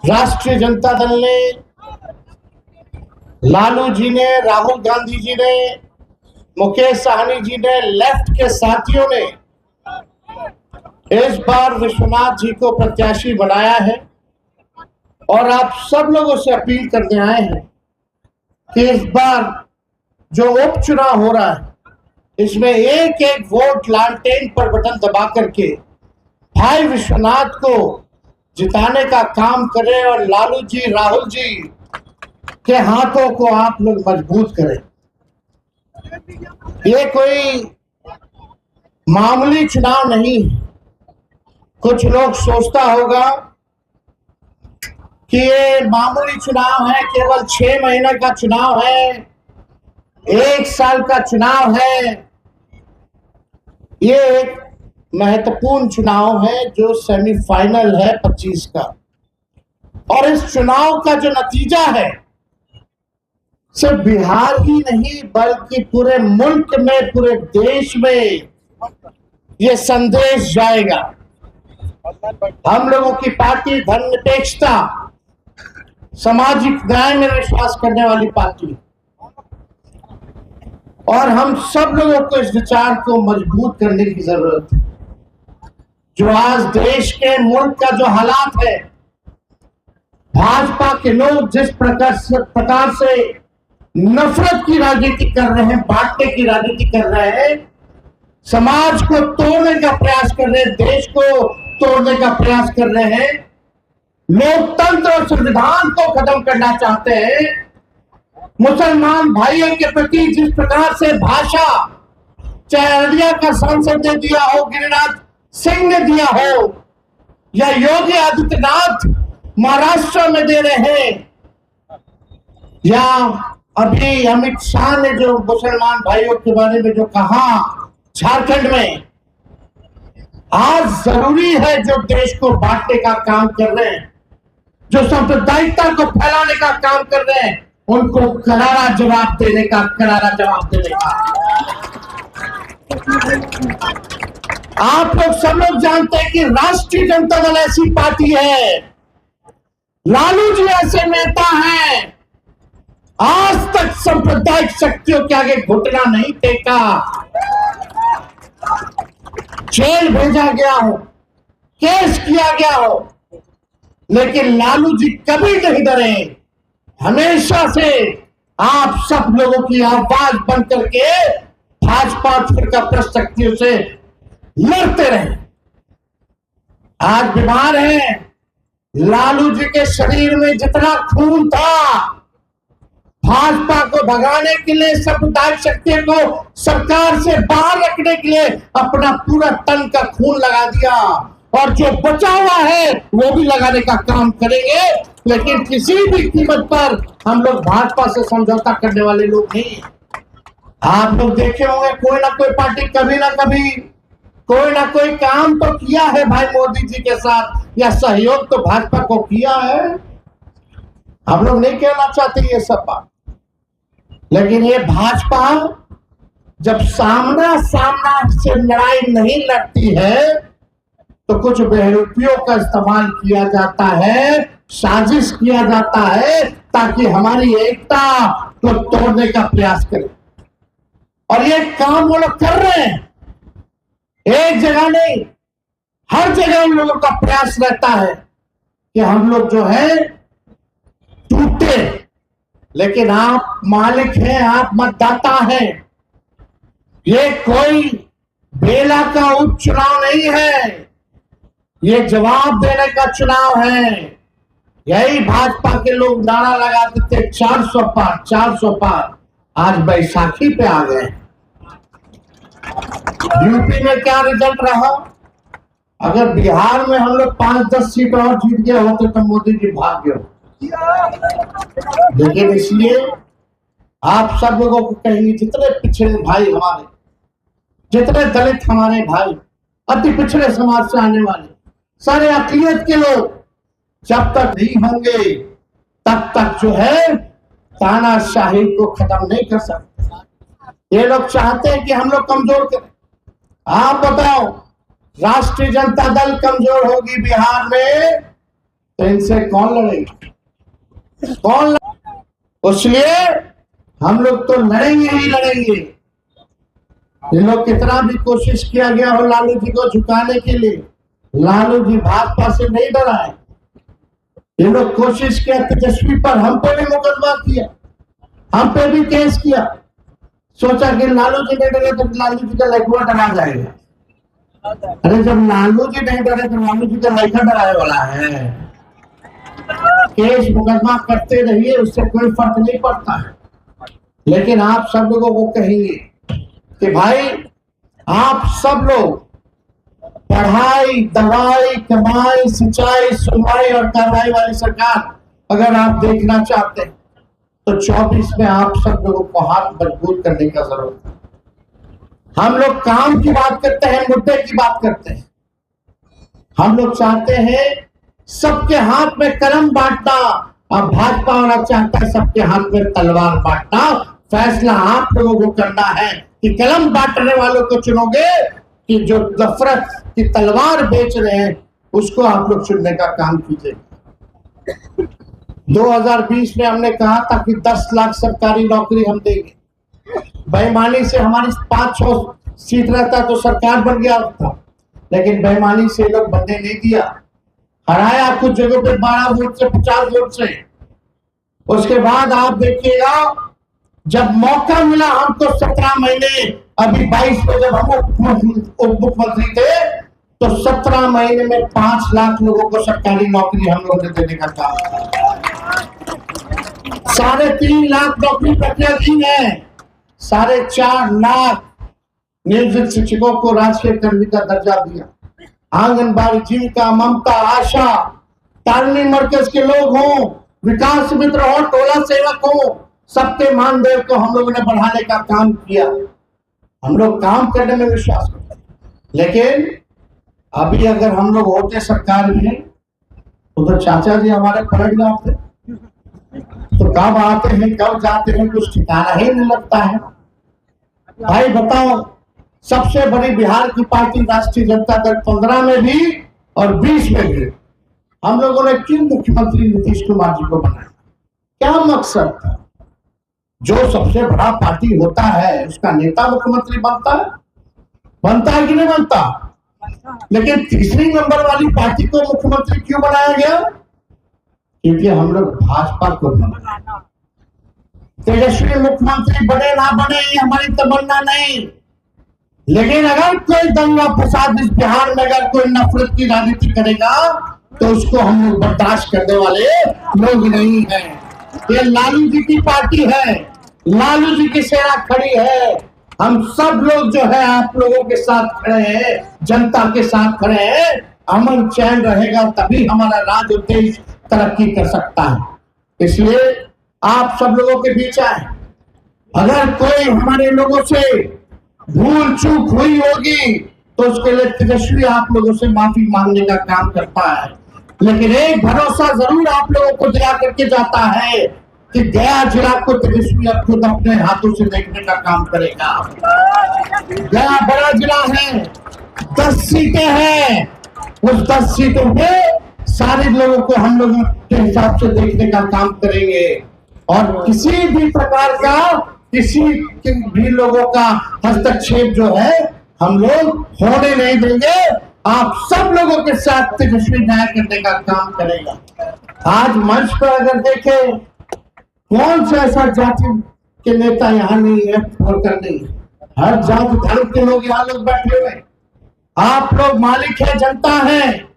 राष्ट्रीय जनता दल ने, लालू जी ने, राहुल गांधी जी ने, मुकेश सहनी जी ने, लेफ्ट के साथियों ने इस बार विश्वनाथ जी को प्रत्याशी बनाया है। और आप सब लोगों से अपील करने आए हैं कि इस बार जो उपचुनाव हो रहा है, इसमें एक एक वोट लालटेन पर बटन दबा करके भाई विश्वनाथ को जिताने का काम करें और लालू जी, राहुल जी के हाथों को आप लोग मजबूत करें। ये कोई मामूली चुनाव नहीं है। कुछ लोग सोचता होगा कि ये मामूली चुनाव है, केवल 6 महीने का चुनाव है, 1 साल का चुनाव है। ये एक महत्वपूर्ण चुनाव है जो सेमीफाइनल है 25 का। और इस चुनाव का जो नतीजा है, सिर्फ बिहार ही नहीं बल्कि पूरे मुल्क में, पूरे देश में ये संदेश जाएगा। हम लोगों की पार्टी धर्मनिरपेक्षता, सामाजिक न्याय में विश्वास करने वाली पार्टी, और हम सब लोगों को इस विचार को मजबूत करने की जरूरत है। जो आज देश के, मुल्क का जो हालात है, भाजपा के लोग जिस प्रकार से नफरत की राजनीति कर रहे हैं, बांटने की राजनीति कर रहे हैं, समाज को तोड़ने का प्रयास कर रहे हैं, देश को तोड़ने का प्रयास कर रहे हैं, लोकतंत्र और संविधान को खत्म करना चाहते हैं, मुसलमान भाइयों के प्रति जिस प्रकार से भाषा, चाहे अररिया का सांसद ने दिया हो, गिरिराज सिंह ने दिया हो, या योगी आदित्यनाथ महाराष्ट्र में दे रहे हैं, या अभी अमित शाह ने जो मुसलमान भाइयों के बारे में जो कहा झारखंड में, आज जरूरी है जो देश को बांटने का काम कर रहे हैं, जो सांप्रदायिकता को फैलाने का काम कर रहे हैं, उनको करारा जवाब देने का, करारा जवाब देने का। आप लोग सब लोग जानते हैं कि राष्ट्रीय जनता दल ऐसी पार्टी है, लालू जी ऐसे नेता हैं, आज तक सांप्रदायिक शक्तियों के आगे घुटना नहीं टेका, जेल भेजा गया हो, केस किया गया हो, लेकिन लालू जी कभी नहीं डरे। हमेशा से आप सब लोगों की आवाज बन करके भाजपा फिरकाप्रस्त शक्तियों से लड़ते रहे। आज बीमार हैं, लालू जी के शरीर में जितना खून था, भाजपा को भगाने के लिए, सांप्रदायिक शक्तियों को सरकार से बाहर रखने के लिए अपना पूरा तन का खून लगा दिया, और जो बचा हुआ है वो भी लगाने का काम करेंगे। लेकिन किसी भी कीमत पर हम लोग भाजपा से समझौता करने वाले लोग नहीं। आप लोग देखे होंगे कोई ना कोई पार्टी कभी ना कभी कोई ना कोई काम तो किया है भाई मोदी जी के साथ, या सहयोग तो भाजपा को किया है। हम लोग नहीं कहना चाहते ये सब बात, लेकिन ये भाजपा जब सामना से लड़ाई नहीं लड़ती है तो कुछ बेहरूपियों का इस्तेमाल किया जाता है, साजिश किया जाता है ताकि हमारी एकता को तोड़ने का प्रयास करें। और ये काम वो लोग कर रहे हैं, एक जगह नहीं, हर जगह उन लोगों का प्रयास रहता है कि हम लोग जो है टूटे। लेकिन आप मालिक हैं, आप मतदाता हैं। ये कोई बेला का उपचुनाव नहीं है, ये जवाब देने का चुनाव है। यही भाजपा के लोग नारा लगाते थे 400 पार, 400 पार, आज बैसाखी पे आ गए। यूपी में क्या रिजल्ट रहा? अगर बिहार में हम लोग 5-10 सीट और जीत गए होते तो मोदी जी भाग गए। लेकिन इसलिए आप सब लोगों को कहेंगे, जितने पिछड़े भाई हमारे, जितने दलित हमारे भाई, अति पिछड़े समाज से आने वाले सारे अकलियत के लोग जब तक नहीं होंगे तब तक जो है तानाशाही को खत्म नहीं कर सकते। ये लोग चाहते हैं कि हम लोग कमजोर करें। आप बताओ, राष्ट्रीय जनता दल कमजोर होगी बिहार में तो इनसे कौन लड़ेगा? कौन लड़ेगा? इसलिए हम लोग तो लड़ेंगे ही लड़ेंगे। ये लोग कितना भी कोशिश किया गया हो लालू जी को झुकाने के लिए, लालू जी भाजपा से नहीं डरा है। ये लोग कोशिश किया तेजस्वी पर, हम पे भी मुकदमा किया, हम पे भी केस किया। सोचा कि लालू जी नहीं डरे तो लालू जी का लड़का डरा जाएगा। अरे जब लालू जी नहीं डरे तो लालू जी का लड़का डराने वाला है। केस मुकदमा करते रहिए, उससे कोई फर्क नहीं पड़ता है। लेकिन आप सब लोगों को कहेंगे कि भाई आप सब लोग पढ़ाई, दवाई, कमाई, सिंचाई, सुनवाई और कार्रवाई वाली सरकार अगर आप देखना चाहते हैं तो 24 में आप सब लोगों को हाथ मजबूत करने का जरूरत है। हम लोग काम की बात करते हैं, मुद्दे की बात करते हैं। हम लोग चाहते हैं सबके हाथ में कलम बांटना, अब भाजपा वाला चाहता है सबके हाथ में तलवार बांटना। फैसला आप लोगों को करना है कि कलम बांटने वालों को चुनोगे कि जो नफरत की तलवार बेच रहे हैं उसको आप लोग चुनने का काम कीजिए। 2020 में हमने कहा था कि 10 लाख सरकारी नौकरी हम देंगे। बेईमानी से हमारी 5-6 सीट रहता तो सरकार बन गया था, लेकिन बेईमानी से लोग बनने नहीं दिया। हराया कुछ जगहों पे 12 वोट से, 50 वोट से। उसके बाद आप देखिएगा जब मौका मिला हमको 17 महीने, अभी 22 में जब हम उप मुख्यमंत्री थे तो 17 महीने में 5 लाख लोगों को सरकारी नौकरी हम लोगों ने देने का काम। 3.5 लाख नौकरी प्रक्रिया दी है। 4.5 लाख नियोजित शिक्षकों को राजकीय कर्मी का दर्जा दिया। आंगनबाड़ी, जीविका, ममता, आशा, तालमेल मरकज के लोग हों, विकास मित्र हो, टोला सेवक हो, सबके मानदेय को हम लोगों ने बढ़ाने का काम किया। हम लोग काम करने में विश्वास करते हैं। लेकिन अभी अगर हम लोग होते सरकार में तो चाचा जी हमारे पलट जाते, तो कब आते हैं कब जाते हैं कुछ ठिकाना ही नहीं लगता है। भाई बताओ, सबसे बड़ी बिहार की पार्टी राष्ट्रीय जनता दल 15 में भी और 20 में भी हम लोगों ने क्यों मुख्यमंत्री नीतीश कुमार जी को बनाया? क्या मकसद था? जो सबसे बड़ा पार्टी होता है उसका नेता मुख्यमंत्री बनता है कि नहीं बनता? लेकिन तीसरी नंबर वाली पार्टी को मुख्यमंत्री क्यों बनाया गया? क्योंकि हम लोग भाजपा को बनाया। तेजस्वी मुख्यमंत्री बने ना बने ये हमारी तमन्ना नहीं, लेकिन अगर कोई दंगा फसाद इस बिहार में अगर कोई नफरत की राजनीति करेगा तो उसको हम लोग बर्दाश्त करने वाले लोग नहीं हैं। ये लालू जी की पार्टी है, लालू जी की सेना खड़ी है। हम सब लोग जो है आप लोगों के साथ खड़े हैं, जनता के साथ खड़े हैं। अमन चैन रहेगा तभी हमारा राज्य और देश तरक्की कर सकता है। इसलिए आप सब लोगों के बीच आए। अगर कोई हमारे लोगों से भूल चूक हुई होगी तो उसके लिए तेजस्वी आप लोगों से माफी मांगने का काम करता है। लेकिन एक भरोसा जरूर आप लोगों को दिला करके जाता है कि गया जिला को तेजस्वी अब खुद अपने हाथों से देखने का काम करेगा। गया बड़ा जिला है, 10 सीटें हैं। उस 10 सीटों पे सारे लोगों को हम लोगों के हिसाब से देखने का काम करेंगे और किसी भी प्रकार का किसी भी लोगों का हस्तक्षेप जो है हम लोग होने नहीं देंगे। आप सब लोगों के साथ तेजस्वी न्याय करने का काम करेगा। आज मंच पर अगर देखें कौन सा ऐसा जाति के नेता यहाँ नहीं है, नहीं है। हर जाति धर्म के लोग यहाँ लोग बैठे हुए। आप लोग मालिक है, जनता है।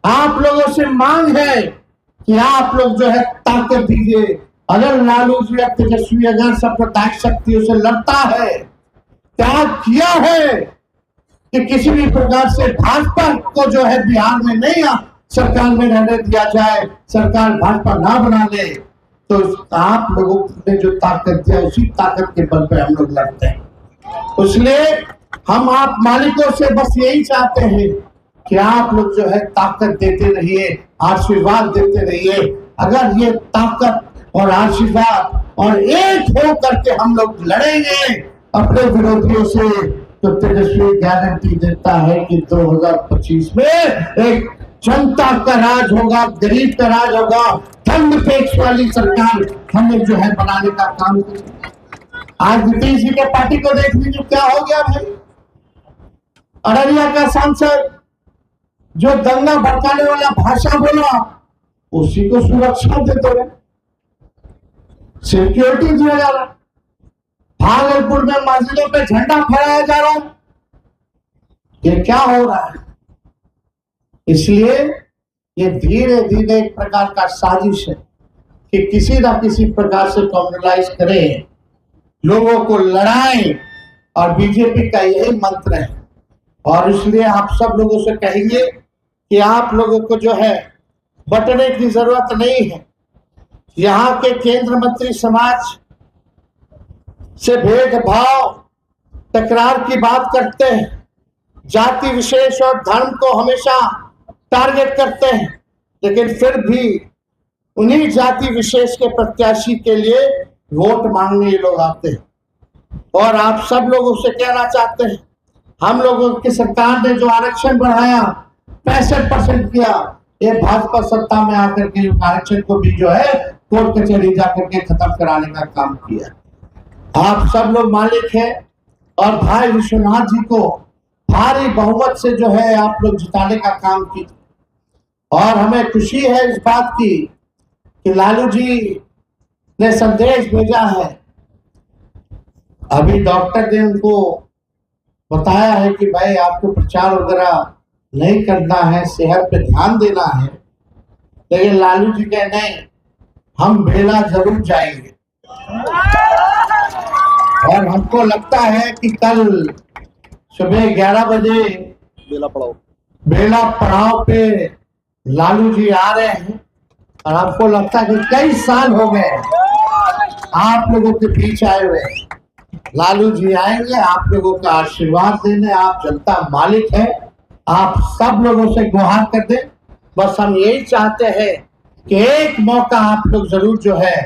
आप लोगों से मांग है कि आप लोग जो है ताकत दीजिए। अगर लालू जी या तेजस्वी अगर सांप्रदायिक शक्तियों से लड़ता है, त्याग किया है कि किसी भी प्रकार से भाजपा को जो है बिहार में नहीं सरकार में रहने दिया जाए, सरकार भाजपा ना बना ले, तो आप लोगों ने जो ताकत दिया उसी ताकत के बल पे हम लोग लड़ते हैं। इसलिए हम आप मालिकों से बस यही चाहते हैं कि आप लोग जो है ताकत देते रहिए, आशीर्वाद देते रहिए। अगर ये ताकत और आशीर्वाद और एक हो करके हम लोग लड़ेंगे अपने विरोधियों से, तो तेजस्वी गारंटी देता है कि 2025 में एक जनता का राज होगा, गरीब का राज होगा, धर्मनिरपेक्ष वाली सरकार हम लोग जो है बनाने का काम करें। आज नीतीश जी के पार्टी को देख लीजिए क्या हो गया भाई। अररिया का सांसद जो दंगा भड़काने वाला भाषा बोला, उसी को सुरक्षा देते रहे, सिक्योरिटी दिया जा रहा। भागलपुर में मस्जिदों पे झंडा फहराया जा रहा है। ये क्या हो रहा है? इसलिए ये धीरे धीरे एक प्रकार का साजिश है कि किसी ना किसी प्रकार से कम्युनलाइज करें, लोगों को लड़ाएं, और बीजेपी का यही मंत्र है। और इसलिए आप सब लोगों से कहेंगे कि आप लोगों को जो है बटने की जरूरत नहीं है। यहाँ के केंद्र मंत्री समाज से भेदभाव, तकरार की बात करते हैं, जाति विशेष और धर्म को हमेशा टारगेट करते हैं, लेकिन फिर भी उन्हीं जाति विशेष के प्रत्याशी के लिए वोट मांगने ये लोग आते हैं। और आप सब लोगों से कहना चाहते हैं, हम लोगों की सरकार ने जो आरक्षण बढ़ाया 65% किया, ये भाजपा सत्ता में आकर के आरक्षण को भी जो है कोर्ट कचहरी जाकर के खत्म कराने का काम किया। आप सब लोग मालिक हैं और भाई विश्वनाथ जी को भारी बहुमत से जो है आप लोग जिताने का काम किया। और हमें खुशी है इस बात की कि लालू जी ने संदेश भेजा है। अभी डॉक्टर ने उनको बताया है कि भाई आपको प्रचार वगैरह नहीं करना है, सेहत पे ध्यान देना है, लेकिन लालू जी कहे नहीं, हम बेला जरूर जाएंगे। और हमको लगता है कि कल सुबह 11 बजे बेला पड़ाव पे लालू जी आ रहे हैं। और आपको लगता है कि कई साल हो गए आप लोगों के बीच आए हुए। लालू जी आएंगे आप लोगों का आशीर्वाद देने। आप जनता मालिक है, आप सब लोगों से गुहार कर दें। बस हम यही चाहते हैं कि एक मौका आप लोग जरूर जो है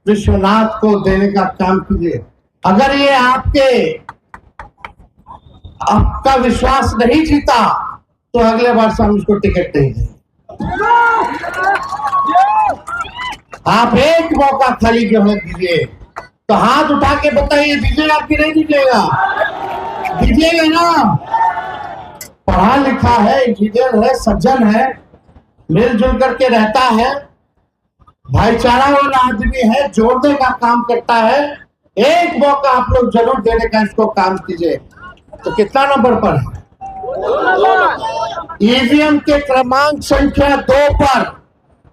विश्वनाथ को देने का काम कीजिए। अगर ये आपका विश्वास नहीं जीता तो अगले वर्ष हम उसको टिकट नहीं देंगे। आप एक मौका खाली जो है दीजिए। तो हाथ उठा के बताइए, दीजिएगा कि नहीं दीजिएगा? दीजिएगा ना? पढ़ा लिखा है, इंजीनियर है, सज्जन है, मिलजुल करके रहता है, भाईचारा वाला आदमी है, जोड़ने का काम करता है। एक मौका आप लोग जरूर देने का इसको काम कीजिए। तो कितना नंबर पर है? ईवीएम के क्रमांक संख्या 2 पर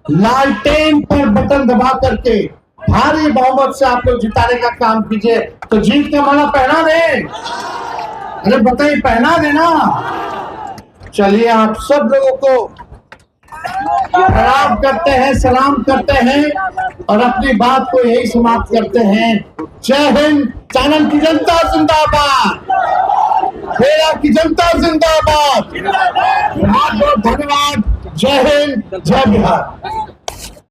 लालटेन पर बटन दबा करके भारी बहुमत से आप लोग जिताने का काम कीजिए। तो जीत का माला पहना दे। अरे बताइए, पहना देना। चलिए आप सब लोगों को प्रणाम करते हैं, सलाम करते हैं और अपनी बात को यही समाप्त करते हैं। जय हिंद। चानन की जनता जिंदाबाद, बेला की जनता जिंदाबाद। बहुत बहुत धन्यवाद। जय हिंद, जय बिहार।